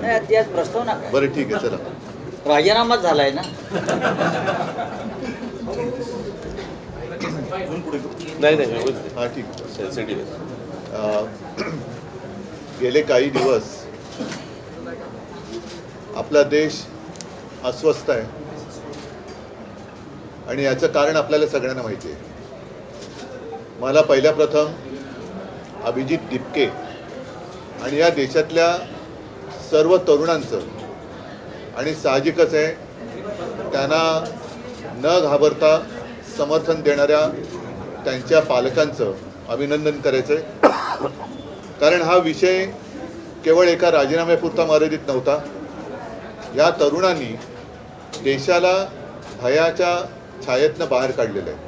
नाही त्यात प्रस्ताव नका. बरं ठीक आहे, चला. राजीनामाच झालाय ना. नाही नाही, हां ठीक आहे. सेन्सिटिव्ह. गेले काही दिवस आपला देश अस्वस्थ आहे आणि याचं कारण आपल्याला सगळ्यांना माहिती आहे. मला पहिल्या प्रथम अभिजित दिपके आणि या देशातल्या सर्व तरुणांचं आणि साहजिकच आहे त्यांना न घाबरता समर्थन देणाऱ्या त्यांच्या पालकांचं अभिनंदन करायचं आहे. कारण हा विषय केवळ एका राजीनाम्यापुरता मर्यादित नव्हता. या तरुणांनी देशाला भयाच्या छायेतनं बाहेर काढलेलं आहे.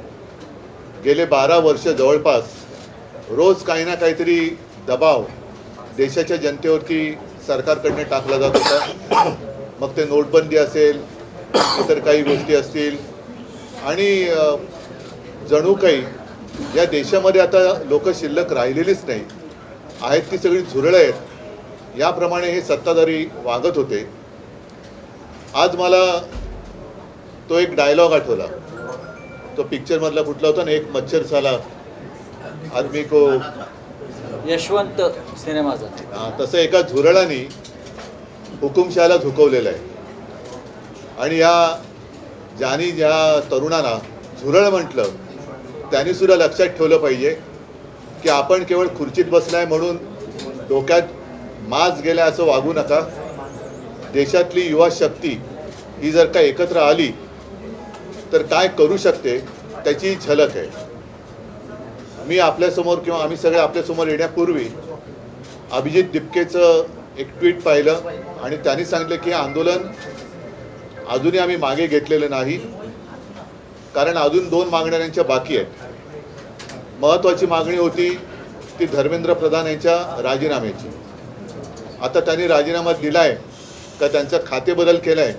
गेले 12 वर्ष जवळपास रोज काही ना काहीतरी दबाव देशाच्या जनतेवरती सरकारकडनं टाकला जात होता. मग ते नोटबंदी असेल, इतर काही गोष्टी असतील आणि जणू काही या देशामध्ये आता लोक शिल्लक राहिलेलीच नाही आहेत, ती सगळी झुरळं आहेत, याप्रमाणे हे सत्ताधारी वागत होते. आज मला तो एक डायलॉग आठवला, तो पिक्चरमधला कुठला होता ना, एक मच्छर साला आदमी को, यशवंत सिनेमाचा. तसं एका झुरळाने हुकुमशहाला झुकवलेलं आहे. आणि ज्या तरुणांना झुरळ म्हटलं त्यांनी सुद्धा लक्षात ठेवलं पाहिजे की आपण केवळ खुर्चीत बसलाय म्हणून डोक्यात माज गेला असं वागू नका. देशातली युवा शक्ती ही जर का एकत्र आली तर काय करू शकते त्याची झलक आहे. मी आपल्यासमोर किंवा आम्ही सगळे आपल्यासमोर येण्यापूर्वी अभिजित दिपकेचं एक ट्विट पाहिलं आणि त्यांनी सांगितलं की आंदोलन अजूनही आम्ही मागे घेतलेलं नाही, कारण अजून 2 मागण्या त्यांच्या बाकी आहेत. महत्त्वाची मागणी होती ती धर्मेंद्र प्रधान यांच्या राजीनाम्याची. आता त्यांनी राजीनामा दिलाय का त्यांचा खातेबदल केलाय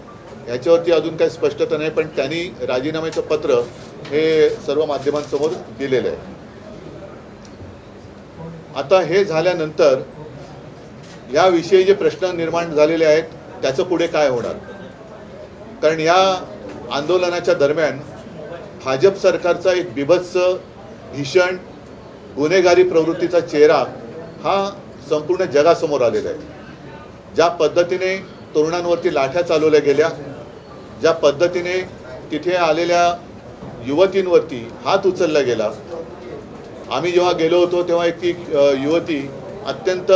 याच्यावरती अजून काही स्पष्टता नाही, पण त्यांनी राजीनाम्याचं पत्र हे सर्व माध्यमांसमोर दिलेलं आहे. आता हे झाल्यानंतर याविषयी जे प्रश्न निर्माण झालेले आहेत त्याचं पुढे काय होणार, कारण या आंदोलनाच्या दरम्यान भाजप सरकारचा एक बिभत्स भीषण गुन्हेगारी प्रवृत्तीचा चेहरा हा संपूर्ण जगासमोर आलेला आहे. ज्या पद्धतीने तरुणांवरती लाठ्या चालवल्या गेल्या, ज्या पद्धतीने तिथे आलेल्या युवतींवरती हात उचलला गेला. आम्ही जेव्हा गेलो होतो तेव्हा एक ती युवती अत्यंत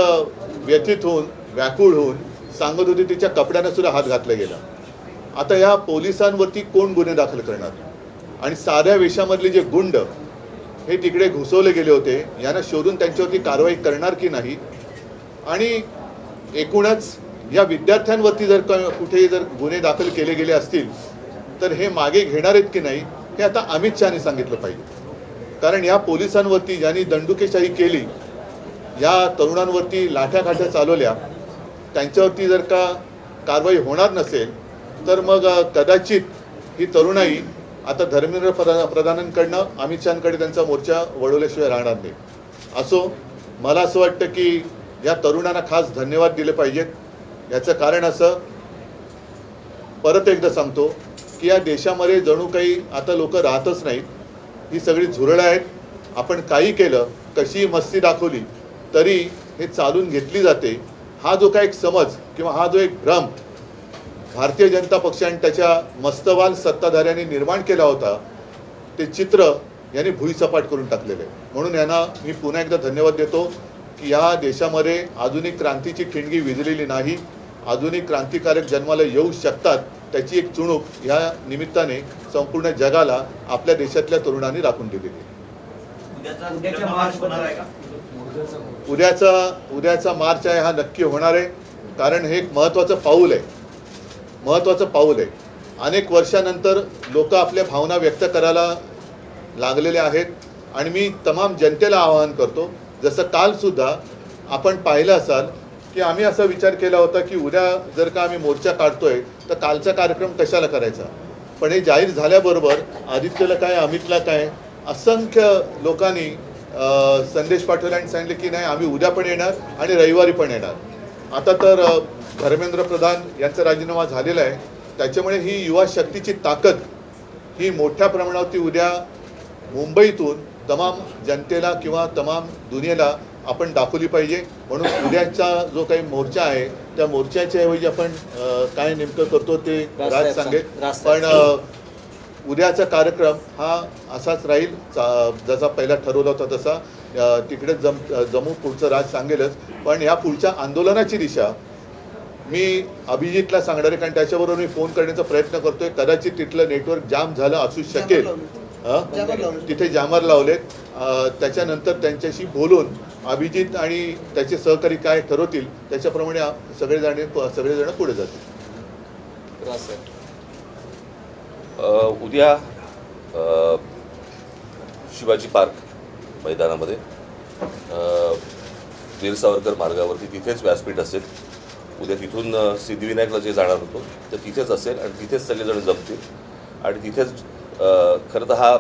व्यथित होऊन व्याकुळ होऊन सांगत होती तिच्या कपड्यांना सुद्धा हात घातला गेला. आता या पोलिसांवरती कोण गुन्हे दाखल करणार, आणि साध्या वेशामधले जे गुंड हे तिकडे घुसवले गेले होते यांना शोधून त्यांच्यावरती कारवाई करणार की नाही, आणि एकूणच या विद्यार्थ्यांवरती जर कुठेही जर गुन्हे दाखल केले गेले असतील तर हे मागे घेणार आहेत की नाही हे आता अमित शहानी सांगितलं पाहिजे. कारण या पोलिसांवरती ज्यांनी दंडुकेशाही केली, या तरुणांवरती लाठ्याकाठ्या चालवल्या, त्यांच्यावरती जर का कारवाई होणार नसेल तर मग कदाचित ही तरुणाई आता धर्मेंद्र प्रधानांकडनं अमित शहांकडे त्यांचा मोर्चा वळवल्याशिवाय राहणार नाही. असो, मला असं वाटतं की या तरुणांना खास धन्यवाद दिले पाहिजेत. याचं कारण असं, परत एकदा सांगतो की या देशामध्ये जणू काही आता लोक राहतच नाहीत, ही सगळी झुरळं आहेत. आपण काही केलं, कशी मस्ती दाखवली तरी हे चालून घेतली जाते. हा जो काय एक समज किंवा हा जो एक भ्रम भारतीय जनता पक्षाने त्याच्या मस्तवाल सत्ताधाऱ्यांनी निर्माण केला होता, ते चित्र यांनी भुईसपाट करून टाकलेलं आहे. म्हणून यांना मी पुन्हा एकदा धन्यवाद देतो की या देशामध्ये आधुनिक क्रांतीची ठिणगी विझलेली नाही. आधुनिक क्रांतिकारक जन्माला येऊ शकतात, त्याची एक चुणूक या निमित्ताने संपूर्ण जगाला आपल्या देशातल्या तरुणांनी राखून दिलेली आहे. उद्याचा मार्च आहे हा नक्की होणार आहे, कारण हे एक महत्त्वाचं पाऊल आहे. अनेक वर्षानंतर लोक आपल्या भावना व्यक्त करायला लागलेले आहेत आणि मी तमाम जनतेला आवाहन करतो, जसं कालसुद्धा आपण पाहिलं असाल की आम्ही असा विचार केला होता की उद्या जर का आम्ही मोर्चा काढतोय तर कालचा कार्यक्रम कशाला करायचा, पण हे जाहीर झाल्याबरोबर आदित्यला काय, अमितला काय, असंख्य लोकांनी संदेश पाठवले आणि सांगितले की नाही आम्ही उद्या पण येणार आणि रविवारी पण येणार. आता तर धर्मेंद्र प्रधान यांचा राजीनामा झालेला आहे, त्याच्यामुळे ही युवा शक्तीची ताकद ही मोठ्या प्रमाणावरती उद्या मुंबईतून तमाम जनतेला किंवा तमाम दुनियेला आपण दाखवली पाहिजे. म्हणून उद्याचा जो काही मोर्चा आहे त्या मोर्चाच्या ऐवजी आपण काय नेमकं करतो ते राज सांगेल. पण उद्याचा कार्यक्रम हा असाच राहील जसा पहिला ठरवला होता तसा. तिकडे जमू, पुढचं राज सांगेलच. पण या पुढच्या आंदोलनाची दिशा मी अभिजितला सांगणार आहे, कारण त्याच्याबरोबर मी फोन करण्याचा प्रयत्न करतोय. कदाचित तिथलं नेटवर्क जाम झालं असू शकेल, तिथे जामर लावलेत. त्याच्यानंतर त्यांच्याशी बोलून अभिजित आणि त्याचे सहकारी काय ठरवतील त्याच्याप्रमाणे सगळेजण पुढे जातील. उद्या शिवाजी पार्क मैदानामध्ये वीर सावरकर मार्गावरती तिथेच व्यासपीठ असेल. उद्या तिथून सिद्धिविनायकला जे जाणार होतो तर तिथेच असेल आणि तिथेच सगळेजण जमतील. आणि तिथेच खरं तर हा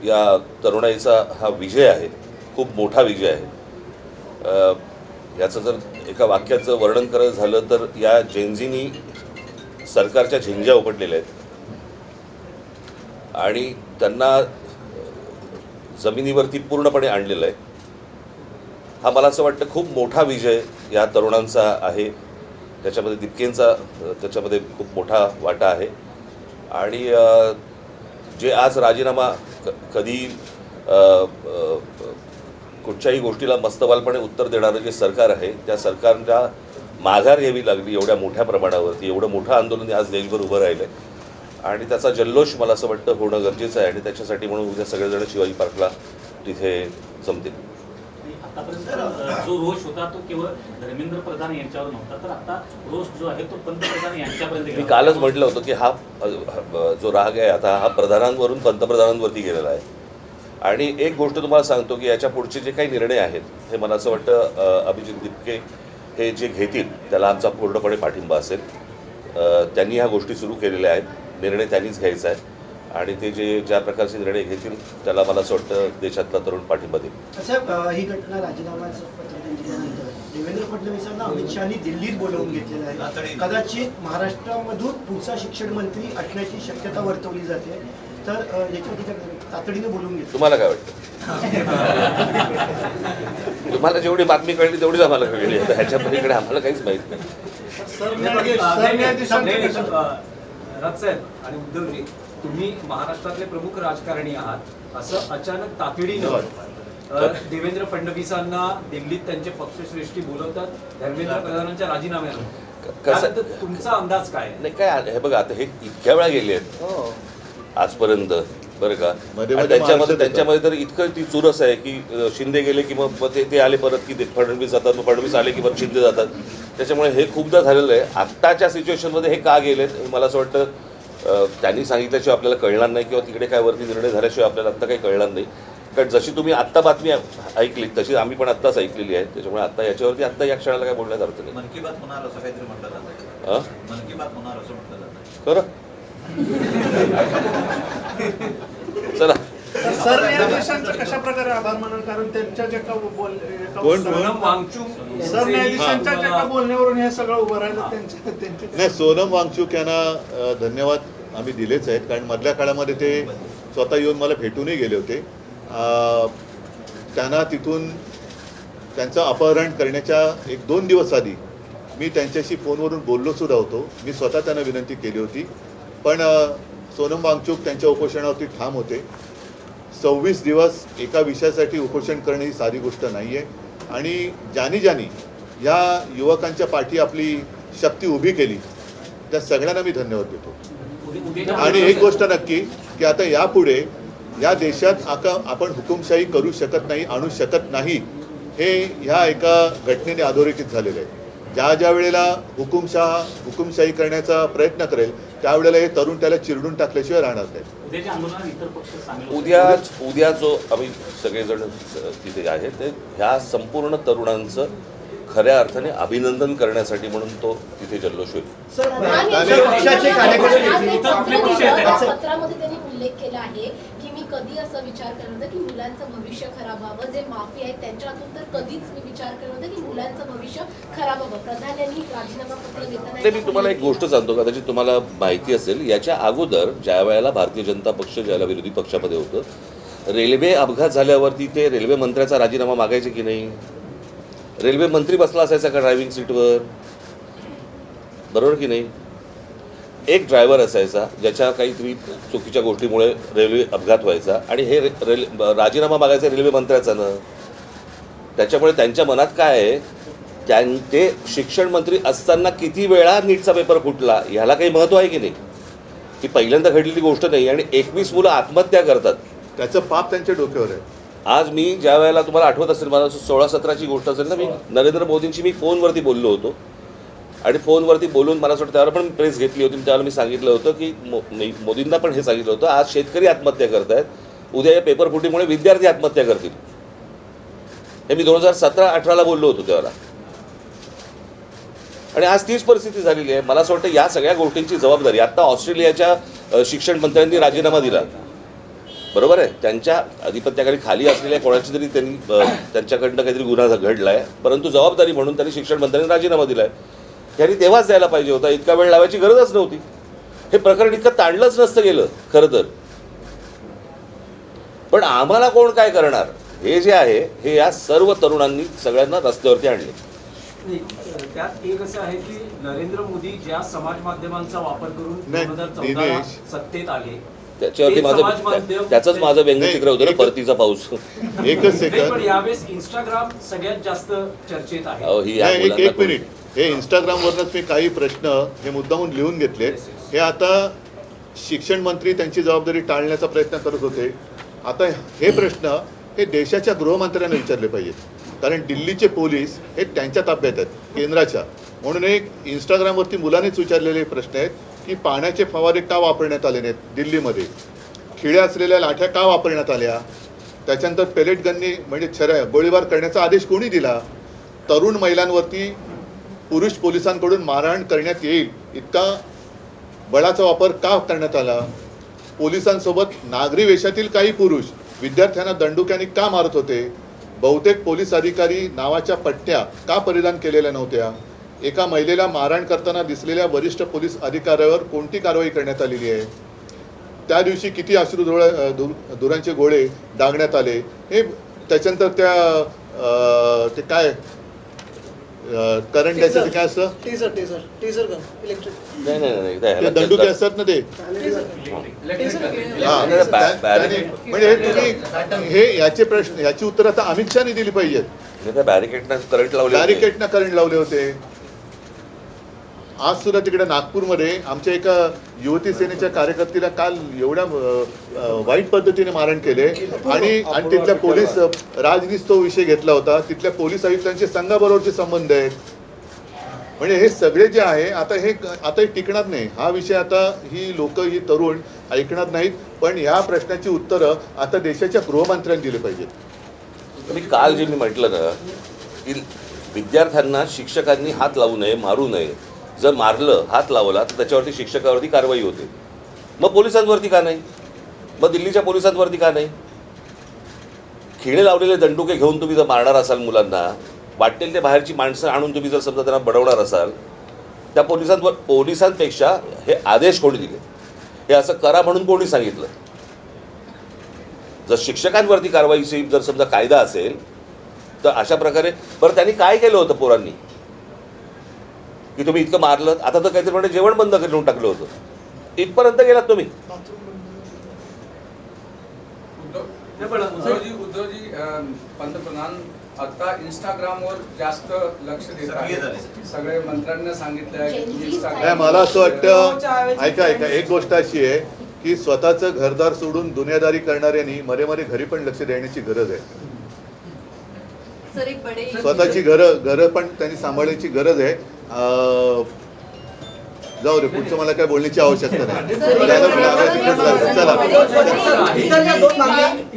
या तरुणाईचा हा विजय आहे, खूप मोठा विजय आहे. याचं जर एका वाक्याचं वर्णन करायचं झालं तर या जेनझीनी सरकारच्या झिंग्या उपटलेल्या आहेत आणि त्यांना जमिनीवरती पूर्णपणे आणलेलं आहे. हा मला असं वाटतं खूप मोठा विजय या तरुणांचा आहे. त्याच्यामध्ये दिपकेंचा त्याच्यामध्ये खूप मोठा वाटा आहे. आणि जे आज राजीनामा कधी कुठच्याही गोष्टीला मस्तवालपणे उत्तर देणारं जे सरकार आहे त्या सरकारला माघार घ्यावी लागली एवढ्या मोठ्या प्रमाणावरती. एवढं मोठं आंदोलन आज देशभर उभं राहिलं आहे आणि त्याचा जल्लोष मला असं वाटतं होणं गरजेचं आहे. आणि त्याच्यासाठी म्हणून उद्या सगळेजण शिवाजी पार्कला तिथे जमतील. आतापर्यंत जो रोष होता तो केवळ धर्मेंद्र प्रधान यांच्यावर नव्हता, तर आता रोष जो आहे तो पंतप्रधान यांच्यापर्यंत. मी कालच म्हटलं होतं की हा जो राग आहे आता हा प्रधानांवरून पंतप्रधानांवरती गेलेला आहे. आणि एक गोष्ट तुम्हाला सांगतो की याच्या पुढचे जे काही निर्णय आहेत हे मला असं वाटतं अभिजित दिपके हे जे घेतील त्याला आमचा पूर्णपणे पाठिंबा असेल. त्यांनी ह्या गोष्टी सुरू केलेल्या आहेत, निर्णय त्यांनीच घ्यायचा आहे आणि ते ज्या प्रकारचे निर्णय घेतील त्याला मला असं वाटतं देशातला तरुण पाठिंबा देईल. साहेब, ही घटना राजीनामाचं पत्र दिल्यानंतर देवेंद्र फडणवीसांना अमित शहानी दिल्लीत बोलावून घेतलेलं आहे. कदाचित महाराष्ट्रामधून पुढचा शिक्षण मंत्री असण्याची शक्यता वर्तवली जाते. तर याच्यावर तातडीने बोलवून घेतलं. तुम्हाला काय वाटतं? तुम्हाला जेवढी बातमी कळली तेवढीच आम्हाला कळली. ह्याच्या पलीकडे आम्हाला काहीच माहित नाही. राजसाहेब आणि उद्धवजी, तुम्ही महाराष्ट्रातले प्रमुख राजकारणी आहात. असं अचानक तातडीनं देवेंद्र फडणवीसांना दिल्लीत त्यांचे पक्षश्रेष्ठी बोलवतात धर्मेंद्र प्रधानांच्या राजीनाम्यानं. तुमचा अंदाज काय? नाही काय हे बघा, आता हे इतक्या वेळा गेले आहेत आजपर्यंत बरं का. त्यांच्यामध्ये तर इतकं ती चुरस आहे की शिंदे गेले की मग ते आले परत की फडणवीस जातात, मग फडणवीस आले की परत शिंदे जातात. त्याच्यामुळे हे खूपदा झालेलं आहे. आत्ताच्या सिच्युएशनमध्ये हे का गेलेत मला असं वाटतं त्यांनी सांगितल्याशिवाय आपल्याला कळणार नाही किंवा तिकडे काय वरती निर्णय झाल्याशिवाय आपल्याला आत्ता काही कळणार नाही. कारण जशी तुम्ही आत्ता बातमी ऐकली तशी आम्ही पण आत्ताच ऐकलेली आहे. त्याच्यामुळे आत्ता याच्यावरती आत्ता या क्षणाला काय बोलण्यात अर्थ नाही. मन की बात होणार असं काहीतरी म्हटलं जातं. मन की बात होणार असं म्हटलं जातं. खरं चला. सरन्यायाधीशांचा कशा प्रकारे आभार मानाल, कारण त्यांच्या जे सोनम वांगचुक सरन्यायाधीशांच्या जे बोलण्यावरून हे सगळं उभं राहिलं त्यांच्या नाही, सोनम वांगचुक यांना धन्यवाद आम्ही दिलेच आहेत. कारण मधल्या काळामध्ये ते स्वतः येऊन मला भेटूनही गेले होते. त्यांना तिथून त्यांचं अपहरण करण्याच्या 1-2 दिवस आधी मी त्यांच्याशी फोनवरून बोललो सुद्धा होतो. मी स्वतः त्यांना विनंती केली होती. पण सोनम वांगचुक त्यांच्या उपोषणावरती ठाम होते. 26 दिवस एका विषयासाठी उपोषण करणे ही साधी गोष्ट नाही आहे. आणि ज्यांनी या युवकांच्या पाठी आपली शक्ती उभी केली त्या सगळ्यांना मी धन्यवाद देतो. आणि एक गोष्ट नक्की की आता यापुढे या देशात आपण हुकुमशाही करू शकत नाही, आणू शकत नाही, हे ह्या एका घटनेने अधोरेखित झालेलं आहे. ज्या वेळेला हुकुमशाही करण्याचा प्रयत्न करेल त्यावेळेला हे तरुण त्याला चिरडून टाकल्याशिवाय राहणार नाही. उद्या जो आम्ही सगळेजण तिथे आहे ते ह्या संपूर्ण तरुणांचं खऱ्या अर्थाने अभिनंदन करण्यासाठी म्हणून तो तिथे जल्लोष होईल. पक्षाचे कार्यकर्ते पत्रामध्ये त्यांनी उल्लेख केला आहे की मी कधी असं विचार केला होता की मुलांचं भविष्य खराब व्हावं? जे माफी आहेत त्यांच्या हातून तर कधीच मी विचार केला होता की मुलांचं भविष्य खराब व्हावं. प्रधान यांनी राजीनामा पत्र नाही, मी देताना तुम्हाला एक गोष्ट सांगतो, कदाचित तुम्हाला माहिती असेल, याच्या अगोदर ज्या वेळेला भारतीय जनता पक्ष ज्याला विरोधी पक्षामध्ये होतं, रेल्वे अपघात झाल्यावरती ते रेल्वे मंत्र्याचा राजीनामा मागायचे की नाही? रेल्वे मंत्री बसला असायचा का ड्रायव्हिंग सीटवर? बरोबर की नाही? एक ड्रायव्हर असायचा ज्याच्या काहीतरी चुकीच्या गोष्टीमुळे रेल्वे अपघात व्हायचा आणि हे राजीनामा मागायचा रेल्वे मंत्र्याचा ना. त्याच्यामुळे त्यांच्या मनात काय आहे, ते शिक्षण मंत्री असताना किती वेळा नीटचा पेपर फुटला ह्याला काही महत्त्व आहे की नाही? ही पहिल्यांदा घडलेली गोष्ट नाही आणि 21 मुलं आत्महत्या करतात, त्याचं पाप त्यांच्या डोक्यावर आहे. आज मी ज्या वेळेला तुम्हाला आठवत असेल, मला 16-17ची गोष्ट असेल ना, मी नरेंद्र मोदींशी मी फोनवरती बोललो होतो आणि फोनवरती बोलून मला असं वाटतं त्यावर पण प्रेस घेतली होती. त्यावेळेला मी सांगितलं होतं की मोदींना पण हे सांगितलं होतं, आज शेतकरी आत्महत्या करत आहेत, उद्या या पेपर फुटीमुळे विद्यार्थी आत्महत्या करतील. हे मी 2017-18ला बोललो होतो त्यावेळेला. आणि आज तीच परिस्थिती झालेली आहे. मला असं वाटतं या सगळ्या गोष्टींची जबाबदारी आता ऑस्ट्रेलियाच्या शिक्षण मंत्र्यांनी राजीनामा दिला, बरोबर आहे, त्यांच्या अधिपत्याखाली खाली असलेल्या कोणाची तरी त्यांनी त्यांच्याकडनं काहीतरी गुन्हा घडला आहे, परंतु जबाबदारी म्हणून त्यांनी शिक्षण मंत्र्यांनी राजीनामा दिला आहे. त्यांनी तेव्हाच द्यायला पाहिजे होता, इतका वेळ लावायची गरजच नव्हती. हे प्रकरण इतकं ताणलंच नसतं गेलं खरं तर. पण आम्हाला कोण काय करणार हे जे आहे हे या सर्व तरुणांनी सगळ्यांना रस्त्यावरती आणले. त्यात एक असं आहे की नरेंद्र मोदी ज्या समाज माध्यमांचा वापर करून नाही, 2014 दिनेश, सत्तेत आले, त्याच्यावरती त्याचंच माझं व्यंगचित्र होतं ना, परतीचा पाऊस. एकच नाही, सेकंड, पण यावेळेस इंस्टाग्राम सगळ्यात जास्त चर्चेत आहे. अहो, ही या एक मुलांना मिनिट, हे इंस्टाग्रामवरनंच मी काही प्रश्न हे मुद्दामून लिहून घेतले. हे आता शिक्षण मंत्री त्यांची जबाबदारी टाळण्याचा प्रयत्न करत होते. आता हे प्रश्न हे देशाच्या गृहमंत्र्यांना विचारले पाहिजेत, कारण दिल्लीचे पोलीस हे त्यांच्या ताब्यात आहेत, केंद्राच्या. म्हणून एक इंस्टाग्रामवरती मुलांनीच विचारलेले प्रश्न आहेत की पाण्याचे फवारे का वापरण्यात आले नाहीत दिल्लीमध्ये, खिळ्या असलेल्या लाठ्या का वापरण्यात आल्या, त्याच्यानंतर पेलेट गननी म्हणजे गोळीबार करण्याचा आदेश कोणी दिला, तरुण महिलांवरती पुरुष पोलिसांकडून मारहाण करण्यात येईल इतका बळाचा वापर का करण्यात आला, पोलिसांसोबत नागरी वेशातील काही पुरुष विद्यार्थ्यांना दंडुक्याने का मारत होते, बहुतेक पोलीस अधिकारी नावाच्या पट्ट्या का परिधान केलेल्या नव्हत्या, एका महिलेला मारहाण करताना दिसलेल्या वरिष्ठ पोलीस अधिकाऱ्यावर कोणती कारवाई करण्यात आलेली आहे, त्या दिवशी किती धुरांचे गोळे डागण्यात आले, हे त्याच्यानंतर ते काय करंट द्यायचं काय असतं, नाही ते दंडुके असतात ना ते. म्हणजे तुम्ही हे याचे प्रश्न याची उत्तर आता अमित शहानी दिली पाहिजेत. बॅरिकेडना करंट लावले होते. आज सुद्धा तिकडे नागपूरमध्ये आमच्या एका युवती सेनेच्या कार्यकर्त्याला काल एवढ्या वाईट पद्धतीने मारण केले आणि तिथल्या पोलीस राजनीत तो विषय घेतला होता. तिथल्या पोलीस आयुक्तांचे संघाबरोबरचे संबंध आहेत. म्हणजे हे सगळे जे आहे आता हे टिकणार नाही. हा विषय आता ही लोक ही तरुण ऐकणार नाहीत. पण ह्या प्रश्नाची उत्तरं आता देशाच्या गृहमंत्र्यांनी दिली पाहिजेत. मी काल जे मी म्हटलं ना की विद्यार्थ्यांना शिक्षकांनी हात लावू नये, मारू नये. जर मारलं, हात लावला तर त्याच्यावरती शिक्षकावरती कारवाई होते. मग पोलिसांवरती का नाही? मग दिल्लीच्या पोलिसांवरती का नाही? खिळे लावलेले दंडुके घेऊन तुम्ही जर मारणार असाल मुलांना, वाटेल ते बाहेरची माणसं आणून तुम्ही जर समजा त्यांना बडवणार असाल, त्या पोलिसांपेक्षा हे आदेश कोणी दिले, हे असं करा म्हणून कोणी सांगितलं? जर शिक्षकांवरती कारवाईची जर समजा कायदा असेल तर अशा प्रकारे बरं त्यांनी काय केलं होतं पोरांनी की तुम्ही इतकं मारलं? आता तर काहीतरी म्हणजे जेवण बंद करून टाकलं होतं. इथपर्यंत गेलात तुम्ही. उद्धवजी पंतप्रधान आता इंस्टाग्रामवर जास्त लक्ष देत आहेत. सगळे मंत्र्यांना सांगितलं. मला असं वाटतं, ऐका एक गोष्ट अशी आहे की स्वतःचं घरदार सोडून दुनियादारी करणाऱ्यांनी मरे घरी पण लक्ष देण्याची गरज आहे. स्वतःची घरं पण त्यांनी सांभाळण्याची गरज आहे. जाऊ दे, पुढचं मला काय बोलण्याची आवश्यकता नाही.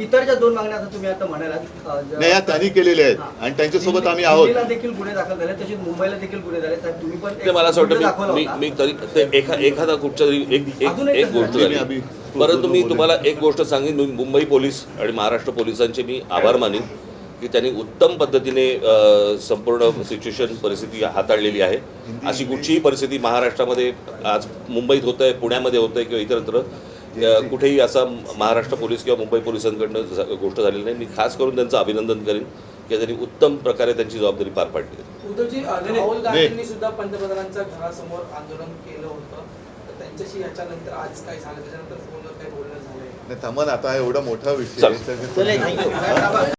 इतर ज्या दोन मागण्या आता तुम्ही आता म्हणालात नाही या त्यांनी केलेल्या आहेत आणि त्यांच्यासोबत आम्ही आहोत. देखील गुन्हे दाखल झाले, तसेच मुंबईला देखील गुन्हे झाले. तर तुम्ही पण मला असं वाटतं मी तरी एखादा कुठच्या एक गोष्ट परंतु मी तुम्हाला एक गोष्ट सांगेन, मुंबई पोलीस आणि महाराष्ट्र पोलिसांचे मी आभार मानेन की त्यांनी उत्तम पद्धतीने संपूर्ण सिच्युएशन परिस्थिती हाताळलेली आहे. अशी कुठचीही परिस्थिती महाराष्ट्रामध्ये आज मुंबईत होत आहे, पुण्यामध्ये होत आहे किंवा इतरत्र कुठेही असा महाराष्ट्र पोलीस किंवा मुंबई पोलिसांकडनं गोष्ट झालेली नाही. मी खास करून त्यांचं अभिनंदन करेन की त्यांनी उत्तम प्रकारे त्यांची जबाबदारी पार पाडली. उद्धवजी, राहुल गांधींनी सुद्धा पंतप्रधानांच्या घरासमोर आंदोलन केलं होतं, तर त्यांच्याशी याच्यानंतर आज काय झालं, त्याच्यानंतर फोनवर काही बोलणं झालंय? नाही, थांबा ना, आता एवढा मोठा विषय चला. थँक्यू.